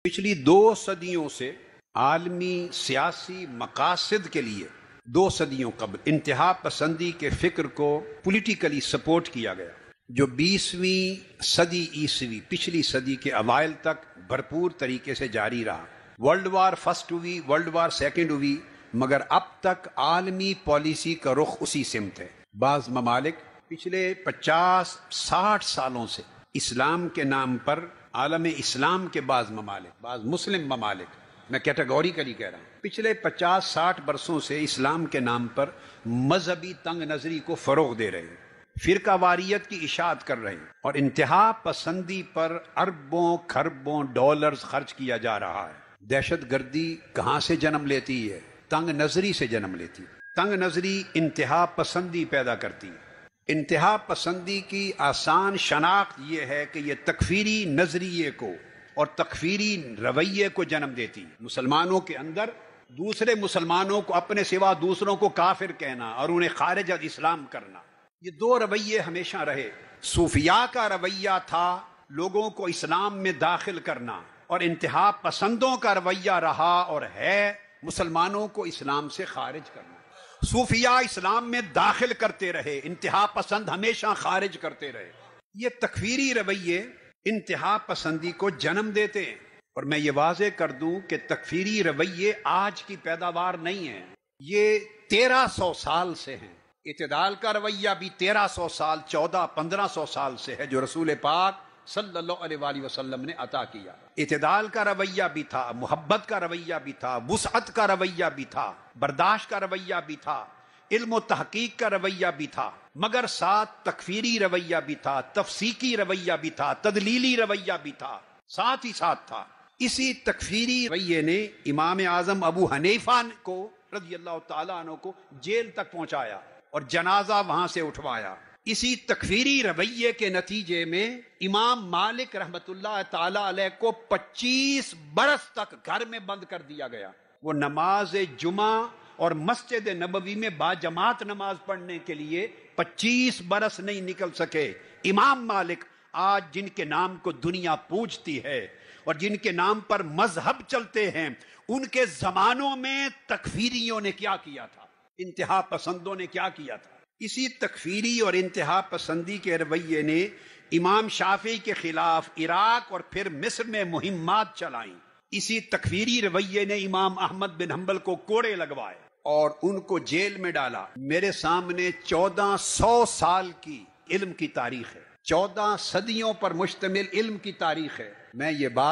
پچھلی 2 صدیوں سے عالمی سیاسی مقاصد کے لیے 2 صدیوں قبل انتہا پسندی کے فکر کو پولیٹیکلی سپورٹ کیا گیا، جو 20ویں صدی عیسوی پچھلی صدی کے اوائل تک بھرپور طریقے سے جاری رہا۔ ورلڈ وار فرسٹ ہوئی، ورلڈ وار سیکنڈ ہوئی، مگر اب تک عالمی پالیسی کا رخ اسی سمت ہے۔ بعض ممالک پچھلے 50-60 سالوں سے اسلام کے نام پر، عالم اسلام کے بعض مسلم ممالک، میں کیٹیگوریکلی کہہ رہا ہوں، پچھلے 50-60 برسوں سے اسلام کے نام پر مذہبی تنگ نظری کو فروغ دے رہے ہیں، فرقہ واریت کی اشاعت کر رہے ہیں، اور انتہا پسندی پر اربوں کھربوں ڈالرز خرچ کیا جا رہا ہے۔ دہشت گردی کہاں سے جنم لیتی ہے؟ تنگ نظری سے جنم لیتی ہے۔ تنگ نظری انتہا پسندی پیدا کرتی ہے۔ انتہا پسندی کی آسان شناخت یہ ہے کہ یہ تکفیری نظریے کو اور تکفیری رویے کو جنم دیتی ہے۔ مسلمانوں کے اندر دوسرے مسلمانوں کو اپنے سوا دوسروں کو کافر کہنا اور انہیں خارج از اسلام کرنا، یہ 2 رویے ہمیشہ رہے۔ صوفیاء کا رویہ تھا لوگوں کو اسلام میں داخل کرنا، اور انتہا پسندوں کا رویہ رہا اور ہے مسلمانوں کو اسلام سے خارج کرنا۔ صوفیاء اسلام میں داخل کرتے رہے، انتہا پسند ہمیشہ خارج کرتے رہے۔ یہ تکفیری رویے انتہا پسندی کو جنم دیتے ہیں، اور میں یہ واضح کر دوں کہ تکفیری رویے آج کی پیداوار نہیں ہیں، یہ 1300 سال سے ہیں۔ اعتدال کا رویہ بھی 1300 سال، 1400-1500 سال سے ہے، جو رسول پاک صلی اللہ علیہ وآلہ وسلم نے عطا کیا۔ اعتدال کا رویہ بھی تھا، محبت کا رویہ بھی تھا، وسعت کا رویہ بھی تھا، برداشت کا رویہ بھی تھا، علم و تحقیق کا رویہ بھی تھا، مگر ساتھ تکفیری رویہ بھی تھا، تفسیقی رویہ بھی تھا، تدلیلی رویہ بھی تھا، ساتھ ہی ساتھ تھا۔ اسی تکفیری رویے نے امام اعظم ابو حنیفہ کو رضی اللہ تعالیٰ عنہ کو جیل تک پہنچایا اور جنازہ وہاں سے اٹھوایا۔ اسی تکفیری رویے کے نتیجے میں امام مالک رحمت اللہ تعالیٰ علیہ کو 25 برس تک گھر میں بند کر دیا گیا۔ وہ نماز جمعہ اور مسجد نبوی میں باجماعت نماز پڑھنے کے لیے 25 برس نہیں نکل سکے۔ امام مالک آج جن کے نام کو دنیا پوجتی ہے اور جن کے نام پر مذہب چلتے ہیں، ان کے زمانوں میں تکفیریوں نے کیا کیا تھا، انتہا پسندوں نے کیا کیا تھا۔ اسی تکفیری اور انتہا پسندی کے رویے نے امام شافعی کے خلاف عراق اور پھر مصر میں مہمات چلائیں۔ اسی تکفیری رویے نے امام احمد بن حنبل کو کوڑے لگوائے اور ان کو جیل میں ڈالا۔ میرے سامنے 1400 سال کی علم کی تاریخ ہے، 14 صدیوں پر مشتمل علم کی تاریخ ہے۔ میں یہ بات